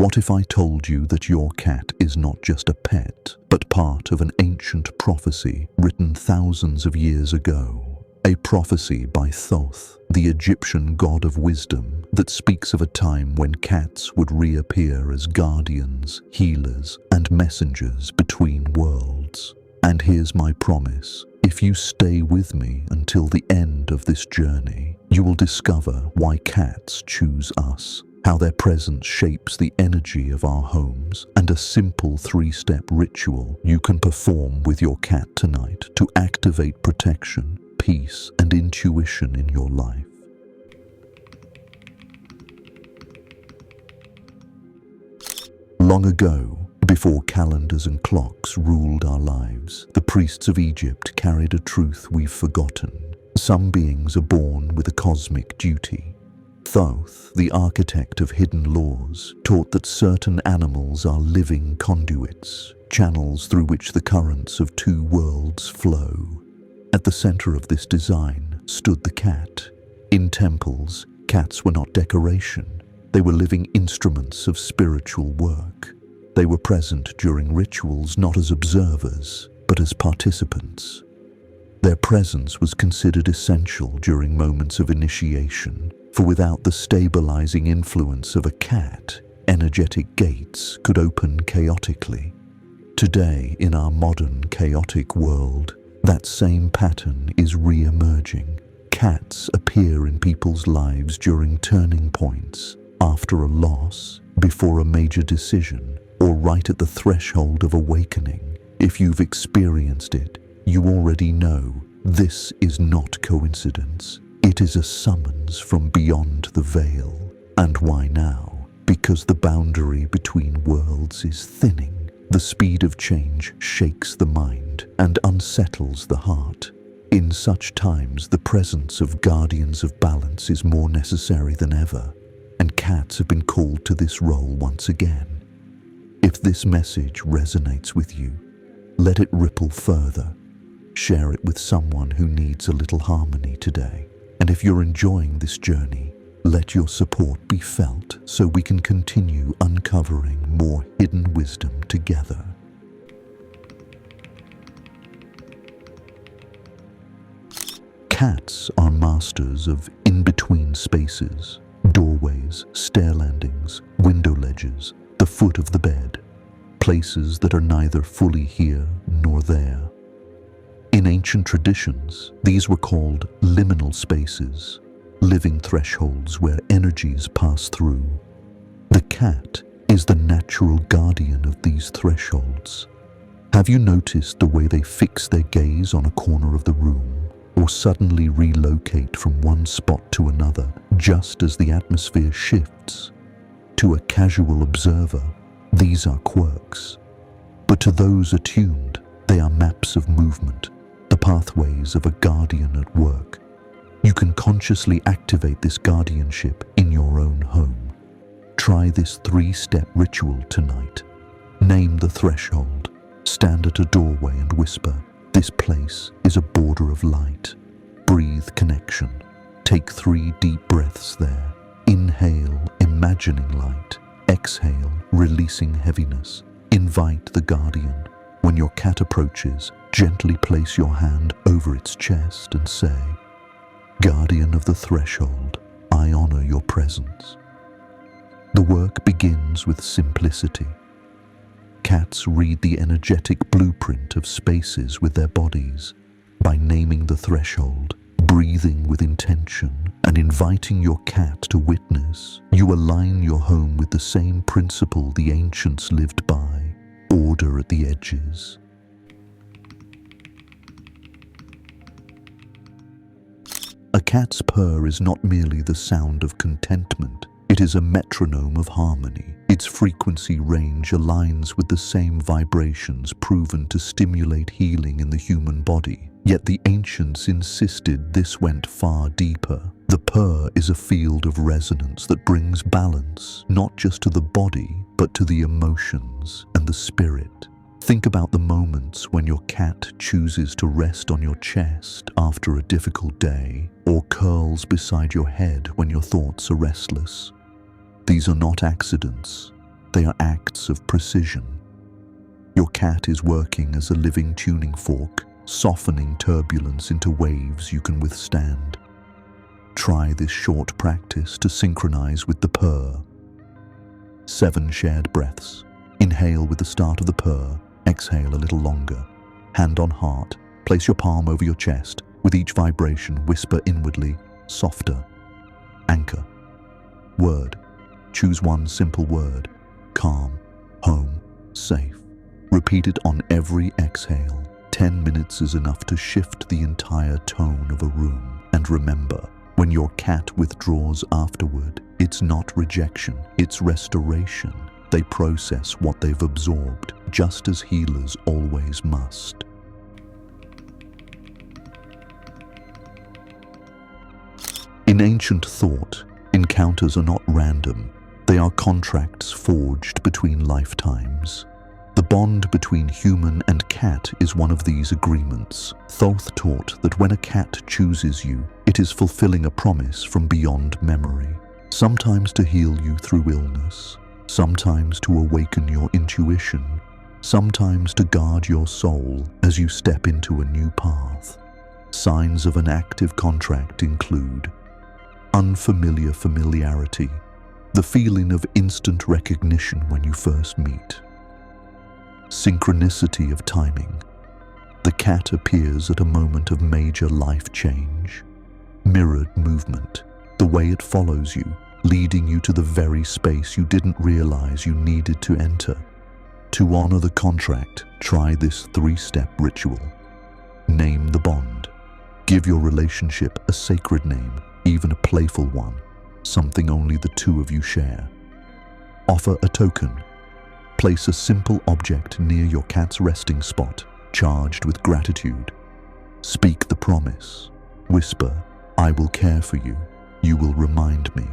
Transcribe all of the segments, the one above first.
What if I told you that your cat is not just a pet, but part of an ancient prophecy written thousands of years ago? A prophecy by Thoth, the Egyptian god of wisdom, that speaks of a time when cats would reappear as guardians, healers, and messengers between worlds. And here's my promise: if you stay with me until the end of this journey, you will discover why cats choose us, how their presence shapes the energy of our homes, and a simple 3-step ritual you can perform with your cat tonight to activate protection, peace, and intuition in your life. Long ago, before calendars and clocks ruled our lives, the priests of Egypt carried a truth we've forgotten. Some beings are born with a cosmic duty. Thoth, the architect of hidden laws, taught that certain animals are living conduits, channels through which the currents of two worlds flow. At the center of this design stood the cat. In temples, cats were not decoration. They were living instruments of spiritual work. They were present during rituals not as observers, but as participants. Their presence was considered essential during moments of initiation, for without the stabilizing influence of a cat, energetic gates could open chaotically. Today, in our modern chaotic world, that same pattern is re-emerging. Cats appear in people's lives during turning points, after a loss, before a major decision, or right at the threshold of awakening. If you've experienced it, you already know this is not coincidence. It is a summons from beyond the veil. And why now? Because the boundary between worlds is thinning. The speed of change shakes the mind and unsettles the heart. In such times, the presence of guardians of balance is more necessary than ever, and cats have been called to this role once again. If this message resonates with you, let it ripple further. Share it with someone who needs a little harmony today. And if you're enjoying this journey, let your support be felt so we can continue uncovering more hidden wisdom together. Cats are masters of in-between spaces, doorways, stair landings, window ledges, the foot of the bed, places that are neither fully here nor there. In ancient traditions, these were called liminal spaces, living thresholds where energies pass through. The cat is the natural guardian of these thresholds. Have you noticed the way they fix their gaze on a corner of the room, or suddenly relocate from one spot to another just as the atmosphere shifts? To a casual observer, these are quirks. But to those attuned, they are maps of movement, the pathways of a guardian at work. You can consciously activate this guardianship in your own home. Try this 3-step ritual tonight. Name the threshold. Stand at a doorway and whisper, "This place is a border of light." Breathe connection. Take 3 deep breaths there. Inhale, imagining light. Exhale, releasing heaviness. Invite the guardian. When your cat approaches, gently place your hand over its chest and say, "Guardian of the threshold, I honor your presence." The work begins with simplicity. Cats read the energetic blueprint of spaces with their bodies. By naming the threshold, breathing with intention, and inviting your cat to witness, you align your home with the same principle the ancients lived by: order at the edges. A cat's purr is not merely the sound of contentment, it is a metronome of harmony. Its frequency range aligns with the same vibrations proven to stimulate healing in the human body. Yet the ancients insisted this went far deeper. The purr is a field of resonance that brings balance, not just to the body, but to the emotions and the spirit. Think about the moments when your cat chooses to rest on your chest after a difficult day, or curls beside your head when your thoughts are restless. These are not accidents. They are acts of precision. Your cat is working as a living tuning fork, softening turbulence into waves you can withstand. Try this short practice to synchronize with the purr. 7 shared breaths. Inhale with the start of the purr, exhale a little longer. Hand on heart, place your palm over your chest. With each vibration, whisper inwardly, softer. Anchor. Word. Choose one simple word. Calm, home, safe. Repeat it on every exhale. 10 minutes is enough to shift the entire tone of a room. And remember, when your cat withdraws afterward, it's not rejection, it's restoration. They process what they've absorbed, just as healers always must. In ancient thought, encounters are not random. They are contracts forged between lifetimes. The bond between human and cat is one of these agreements. Thoth taught that when a cat chooses you, it is fulfilling a promise from beyond memory, sometimes to heal you through illness, sometimes to awaken your intuition, sometimes to guard your soul as you step into a new path. Signs of an active contract include unfamiliar familiarity, the feeling of instant recognition when you first meet. Synchronicity of timing. The cat appears at a moment of major life change. Mirrored movement. The way it follows you, leading you to the very space you didn't realize you needed to enter. To honor the contract, try this 3-step ritual. Name the bond. Give your relationship a sacred name, even a playful one, something only the two of you share. Offer a token. Place a simple object near your cat's resting spot, charged with gratitude. Speak the promise. Whisper, "I will care for you. You will remind me."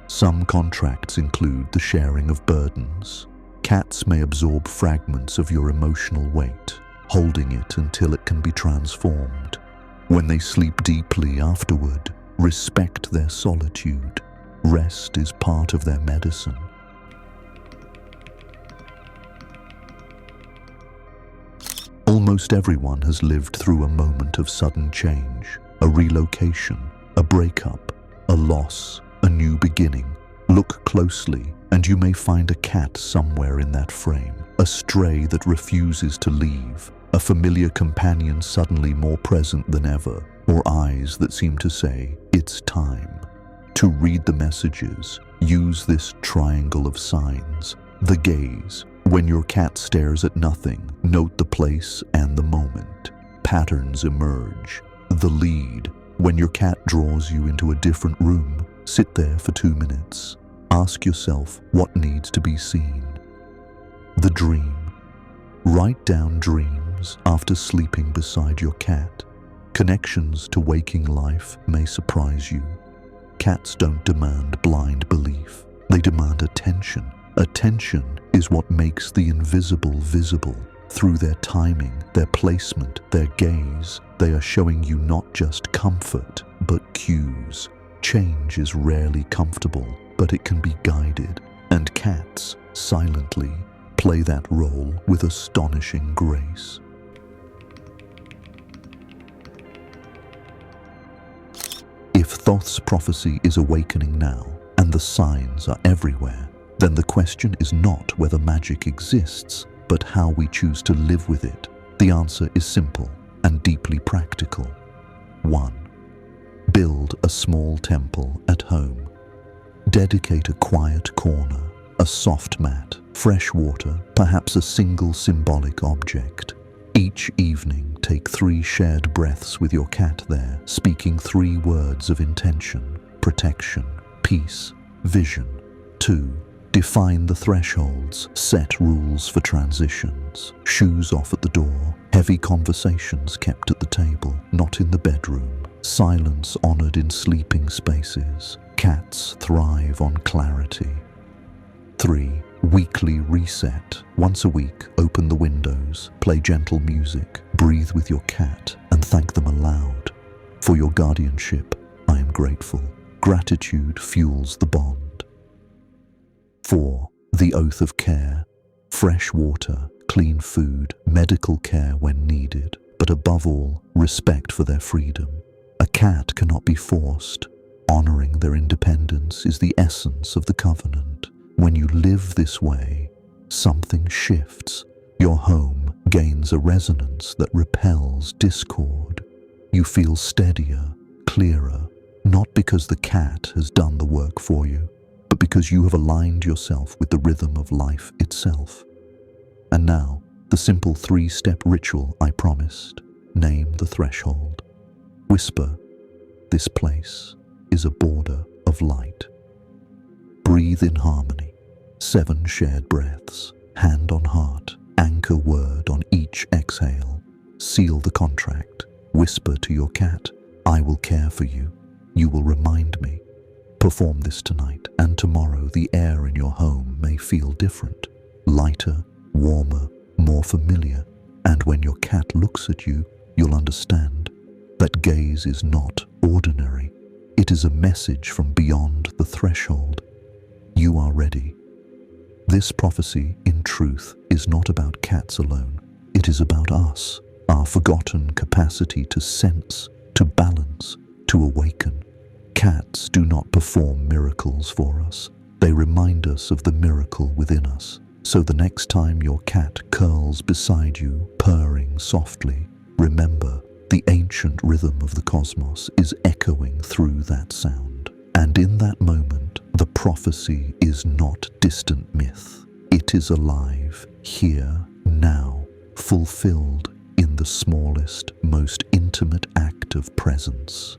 Some contracts include the sharing of burdens. Cats may absorb fragments of your emotional weight, holding it until it can be transformed. When they sleep deeply afterward, respect their solitude. Rest is part of their medicine. Almost everyone has lived through a moment of sudden change, a relocation, a breakup, a loss, a new beginning. Look closely, and you may find a cat somewhere in that frame, a stray that refuses to leave, a familiar companion suddenly more present than ever, or eyes that seem to say, "It's time." To read the messages, use this triangle of signs. The gaze. When your cat stares at nothing, note the place and the moment. Patterns emerge. The lead. When your cat draws you into a different room, sit there for 2 minutes. Ask yourself what needs to be seen. The dream. Write down dreams after sleeping beside your cat. Connections to waking life may surprise you. Cats don't demand blind belief. They demand attention. Attention is what makes the invisible visible. Through their timing, their placement, their gaze, they are showing you not just comfort, but cues. Change is rarely comfortable, but it can be guided. And cats, silently, play that role with astonishing grace. If Thoth's prophecy is awakening now, and the signs are everywhere, then the question is not whether magic exists, but how we choose to live with it. The answer is simple and deeply practical. 1. Build a small temple at home. Dedicate a quiet corner, a soft mat, fresh water, perhaps a single symbolic object. Each evening, take 3 shared breaths with your cat there, speaking 3 words of intention: protection, peace, vision. 2. Define the thresholds, set rules for transitions. Shoes off at the door, heavy conversations kept at the table, not in the bedroom. Silence honored in sleeping spaces. Cats thrive on clarity. 3. Weekly reset. Once a week, open the windows, play gentle music, breathe with your cat, and thank them aloud. For your guardianship, I am grateful. Gratitude fuels the bond. 4. The oath of care. Fresh water, clean food, medical care when needed, but above all, respect for their freedom. A cat cannot be forced. Honoring their independence is the essence of the covenant. When you live this way, something shifts. Your home gains a resonance that repels discord. You feel steadier, clearer, not because the cat has done the work for you, but because you have aligned yourself with the rhythm of life itself. And now, the simple 3-step ritual I promised. Name the threshold. Whisper, "This place is a border of light." Breathe in harmony. 7 shared breaths. Hand on heart. Anchor word on each exhale. Seal the contract. Whisper to your cat, "I will care for you. You will remind me." Perform this tonight, and tomorrow the air in your home may feel different. Lighter, warmer, more familiar. And when your cat looks at you, you'll understand that gaze is not ordinary. It is a message from beyond the threshold. You are ready. This prophecy, in truth, is not about cats alone. It is about us, our forgotten capacity to sense, to balance, to awaken. Cats do not perform miracles for us. They remind us of the miracle within us. So the next time your cat curls beside you, purring softly, remember the ancient rhythm of the cosmos is echoing through that sound. And in that moment, the prophecy is not distant myth. It is alive, here, now, fulfilled in the smallest, most intimate act of presence.